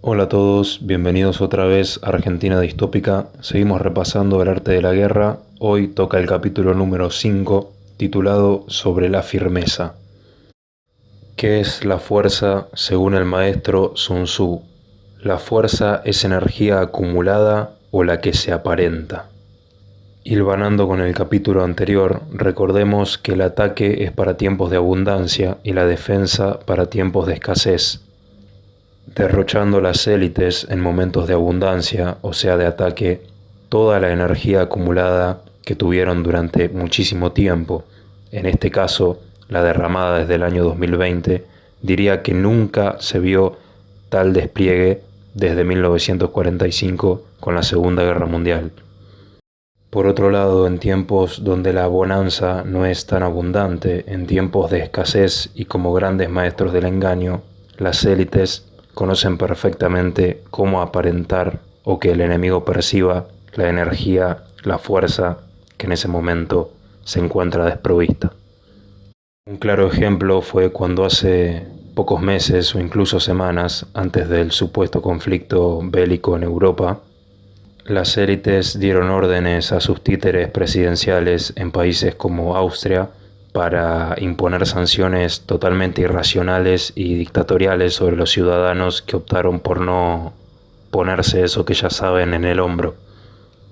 Hola a todos, bienvenidos otra vez a Argentina Distópica. Seguimos repasando el arte de la guerra. Hoy toca el capítulo número 5, titulado Sobre la firmeza. ¿Qué es la fuerza según el maestro Sun Tzu? La fuerza es energía acumulada o la que se aparenta. Hilvanando con el capítulo anterior, recordemos que el ataque es para tiempos de abundancia y la defensa para tiempos de escasez. Derrochando las élites en momentos de abundancia, o sea de ataque, toda la energía acumulada que tuvieron durante muchísimo tiempo, en este caso la derramada desde el año 2020, diría que nunca se vio tal despliegue desde 1945 con la Segunda Guerra Mundial. Por otro lado, en tiempos donde la bonanza no es tan abundante, en tiempos de escasez y como grandes maestros del engaño, las élites conocen perfectamente cómo aparentar o que el enemigo perciba la energía, la fuerza que en ese momento se encuentra desprovista. Un claro ejemplo fue cuando hace pocos meses o incluso semanas antes del supuesto conflicto bélico en Europa, las élites dieron órdenes a sus títeres presidenciales en países como Austria para imponer sanciones totalmente irracionales y dictatoriales sobre los ciudadanos que optaron por no ponerse eso que ya saben en el hombro.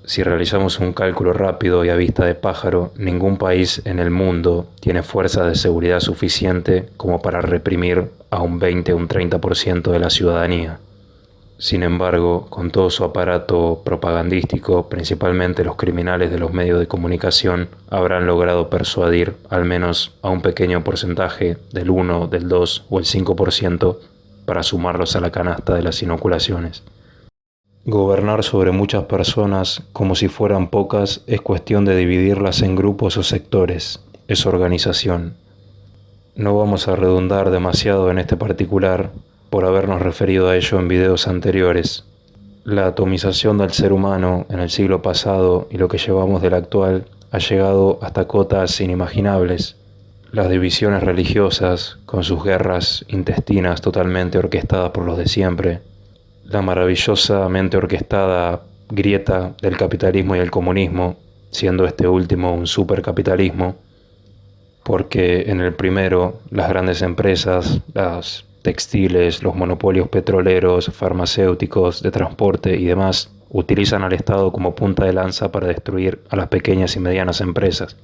Si realizamos un cálculo rápido y a vista de pájaro, ningún país en el mundo tiene fuerza de seguridad suficiente como para reprimir a un 20 o un 30% de la ciudadanía. Sin embargo, con todo su aparato propagandístico, principalmente los criminales de los medios de comunicación habrán logrado persuadir al menos a un pequeño porcentaje del 1, del 2 o el 5% para sumarlos a la canasta de las inoculaciones. Gobernar sobre muchas personas como si fueran pocas es cuestión de dividirlas en grupos o sectores, es organización. No vamos a redundar demasiado en este particular por habernos referido a ello en videos anteriores. La atomización del ser humano en el siglo pasado y lo que llevamos del actual ha llegado hasta cotas inimaginables. Las divisiones religiosas, con sus guerras intestinas totalmente orquestadas por los de siempre, la maravillosamente orquestada grieta del capitalismo y el comunismo, siendo este último un supercapitalismo, porque en el primero las grandes empresas, las textiles, los monopolios petroleros, farmacéuticos, de transporte y demás, utilizan al Estado como punta de lanza para destruir a las pequeñas y medianas empresas.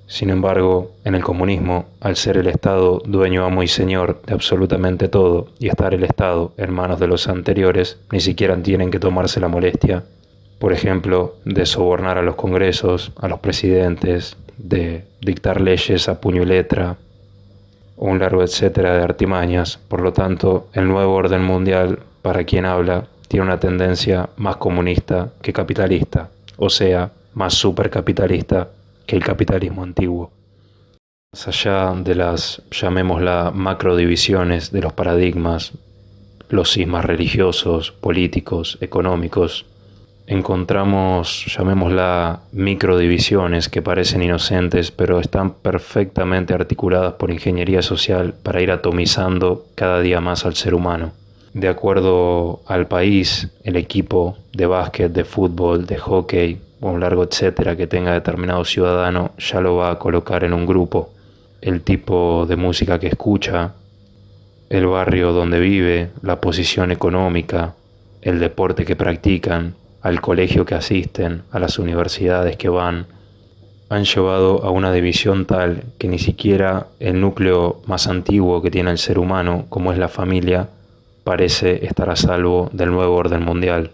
Sin embargo, en el comunismo, al ser el Estado dueño, amo y señor de absolutamente todo y estar el Estado en manos de los anteriores, ni siquiera tienen que tomarse la molestia, por ejemplo, de sobornar a los congresos, a los presidentes, de dictar leyes a puño y letra, o un largo etcétera de artimañas. Por lo tanto, el nuevo orden mundial, para quien habla, tiene una tendencia más comunista que capitalista, o sea, más supercapitalista que el capitalismo antiguo. Más allá de las, llamémosla, macrodivisiones de los paradigmas, los cismas religiosos, políticos, económicos, encontramos, llamémosla, microdivisiones que parecen inocentes, pero están perfectamente articuladas por ingeniería social para ir atomizando cada día más al ser humano. De acuerdo al país, el equipo de básquet, de fútbol, de hockey, o un largo etcétera que tenga determinado ciudadano, ya lo va a colocar en un grupo. El tipo de música que escucha, el barrio donde vive, la posición económica, el deporte que practican, al colegio que asisten, a las universidades que van, han llevado a una división tal que ni siquiera el núcleo más antiguo que tiene el ser humano, como es la familia, parece estar a salvo del nuevo orden mundial.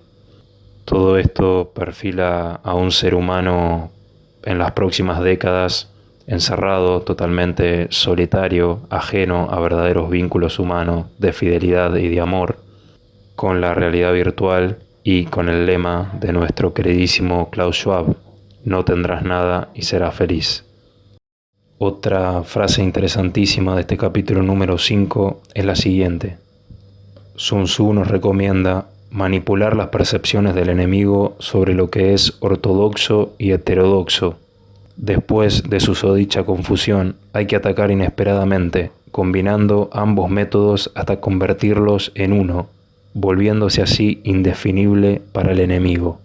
Todo esto perfila a un ser humano en las próximas décadas encerrado, totalmente solitario, ajeno a verdaderos vínculos humanos de fidelidad y de amor, con la realidad virtual y con el lema de nuestro queridísimo Klaus Schwab: no tendrás nada y serás feliz. Otra frase interesantísima de este capítulo número 5 es la siguiente. Sun Tzu nos recomienda manipular las percepciones del enemigo sobre lo que es ortodoxo y heterodoxo. Después de susodicha confusión, hay que atacar inesperadamente, combinando ambos métodos hasta convertirlos en uno, volviéndose así indefinible para el enemigo.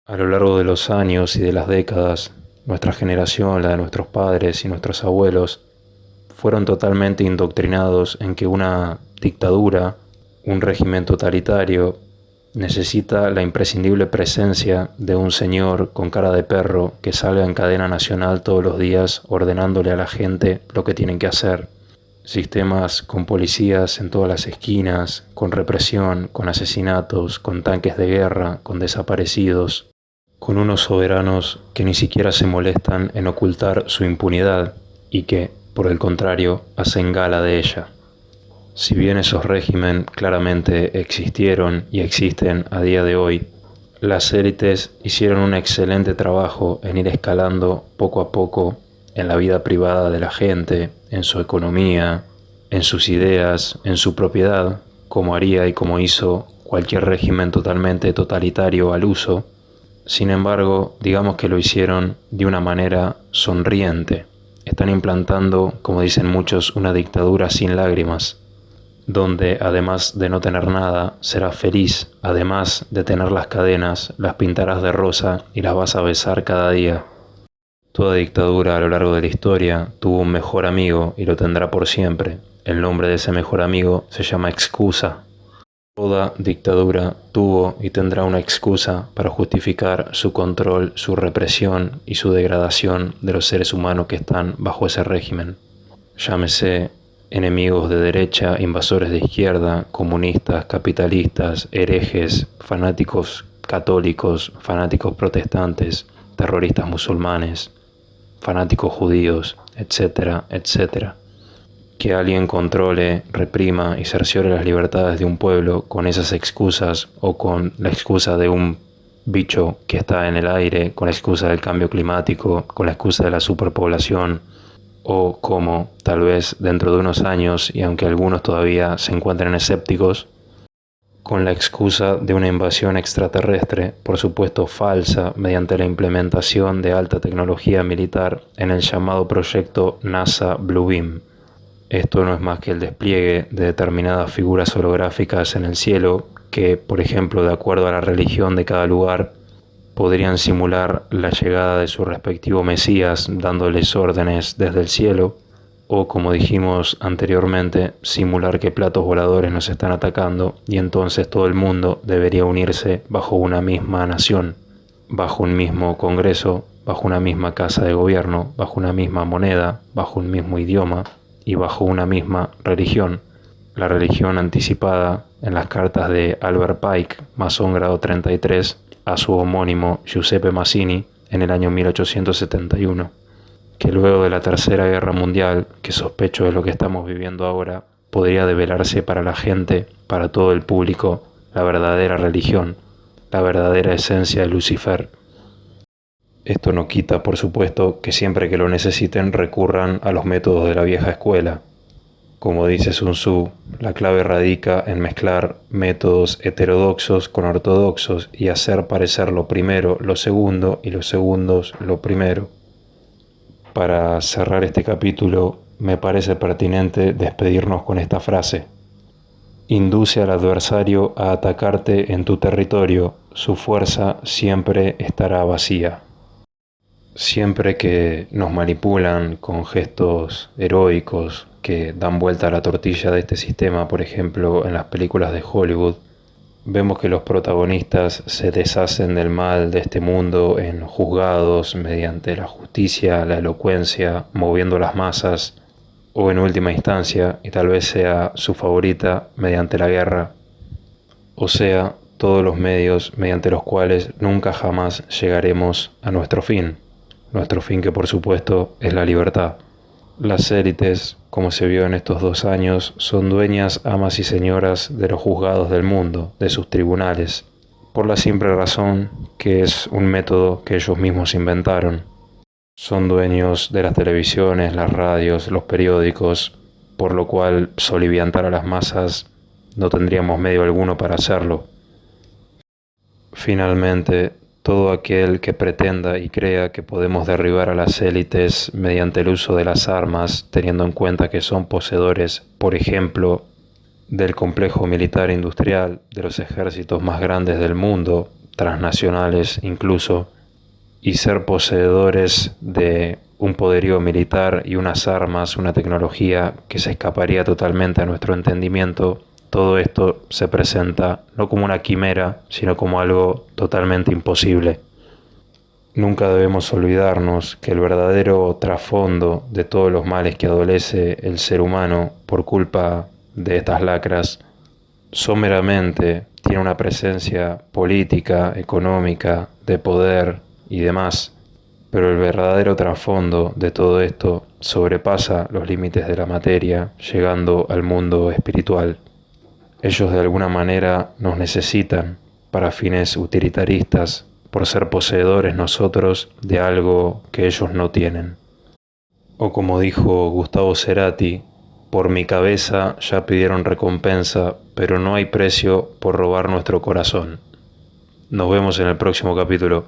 A lo largo de los años y de las décadas, nuestra generación, la de nuestros padres y nuestros abuelos, fueron totalmente indoctrinados en que una dictadura, un régimen totalitario, necesita la imprescindible presencia de un señor con cara de perro que salga en cadena nacional todos los días ordenándole a la gente lo que tienen que hacer. Sistemas con policías en todas las esquinas, con represión, con asesinatos, con tanques de guerra, con desaparecidos, con unos soberanos que ni siquiera se molestan en ocultar su impunidad y que, por el contrario, hacen gala de ella. Si bien esos regímenes claramente existieron y existen a día de hoy, las élites hicieron un excelente trabajo en ir escalando poco a poco en la vida privada de la gente, en su economía, en sus ideas, en su propiedad, como haría y como hizo cualquier régimen totalmente totalitario al uso. Sin embargo, digamos que lo hicieron de una manera sonriente. Están implantando, como dicen muchos, una dictadura sin lágrimas, donde además de no tener nada, serás feliz, además de tener las cadenas, las pintarás de rosa y las vas a besar cada día. Toda dictadura a lo largo de la historia tuvo un mejor amigo y lo tendrá por siempre. El nombre de ese mejor amigo se llama excusa. Toda dictadura tuvo y tendrá una excusa para justificar su control, su represión y su degradación de los seres humanos que están bajo ese régimen. Llámese enemigos de derecha, invasores de izquierda, comunistas, capitalistas, herejes, fanáticos católicos, fanáticos protestantes, terroristas musulmanes, fanáticos judíos, etcétera, etcétera. Que alguien controle, reprima y cerciore las libertades de un pueblo con esas excusas o con la excusa de un bicho que está en el aire, con la excusa del cambio climático, con la excusa de la superpoblación, o como tal vez dentro de unos años, y aunque algunos todavía se encuentren escépticos, con la excusa de una invasión extraterrestre, por supuesto falsa, mediante la implementación de alta tecnología militar en el llamado proyecto NASA Blue Beam. Esto no es más que el despliegue de determinadas figuras holográficas en el cielo que, por ejemplo, de acuerdo a la religión de cada lugar, podrían simular la llegada de su respectivo Mesías dándoles órdenes desde el cielo, o, como dijimos anteriormente, simular que platos voladores nos están atacando y entonces todo el mundo debería unirse bajo una misma nación, bajo un mismo congreso, bajo una misma casa de gobierno, bajo una misma moneda, bajo un mismo idioma y bajo una misma religión. La religión anticipada en las cartas de Albert Pike, masón grado 33, a su homónimo Giuseppe Mazzini en el año 1871, que luego de la Tercera Guerra Mundial, que sospecho es lo que estamos viviendo ahora, podría develarse para la gente, para todo el público, la verdadera religión, la verdadera esencia de Lucifer. Esto no quita, por supuesto, que siempre que lo necesiten recurran a los métodos de la vieja escuela. Como dice Sun Tzu, la clave radica en mezclar métodos heterodoxos con ortodoxos y hacer parecer lo primero lo segundo y los segundos lo primero. Para cerrar este capítulo, me parece pertinente despedirnos con esta frase. Induce al adversario a atacarte en tu territorio, su fuerza siempre estará vacía. Siempre que nos manipulan con gestos heroicos que dan vuelta a la tortilla de este sistema, por ejemplo, en las películas de Hollywood, vemos que los protagonistas se deshacen del mal de este mundo en juzgados mediante la justicia, la elocuencia, moviendo las masas, o en última instancia, y tal vez sea su favorita, mediante la guerra. O sea, todos los medios mediante los cuales nunca jamás llegaremos a nuestro fin que por supuesto es la libertad. Las élites, como se vio en estos 2 años, son dueñas, amas y señoras de los juzgados del mundo, de sus tribunales, por la simple razón que es un método que ellos mismos inventaron. Son dueños de las televisiones, las radios, los periódicos, por lo cual soliviantar a las masas no tendríamos medio alguno para hacerlo. Finalmente, todo aquel que pretenda y crea que podemos derribar a las élites mediante el uso de las armas, teniendo en cuenta que son poseedores, por ejemplo, del complejo militar industrial, de los ejércitos más grandes del mundo, transnacionales incluso, y ser poseedores de un poderío militar y unas armas, una tecnología que se escaparía totalmente a nuestro entendimiento, todo esto se presenta no como una quimera, sino como algo totalmente imposible. Nunca debemos olvidarnos que el verdadero trasfondo de todos los males que adolece el ser humano por culpa de estas lacras someramente tiene una presencia política, económica, de poder y demás, pero el verdadero trasfondo de todo esto sobrepasa los límites de la materia, llegando al mundo espiritual. Ellos de alguna manera nos necesitan para fines utilitaristas, por ser poseedores nosotros de algo que ellos no tienen. O como dijo Gustavo Cerati, por mi cabeza ya pidieron recompensa, pero no hay precio por robar nuestro corazón. Nos vemos en el próximo capítulo.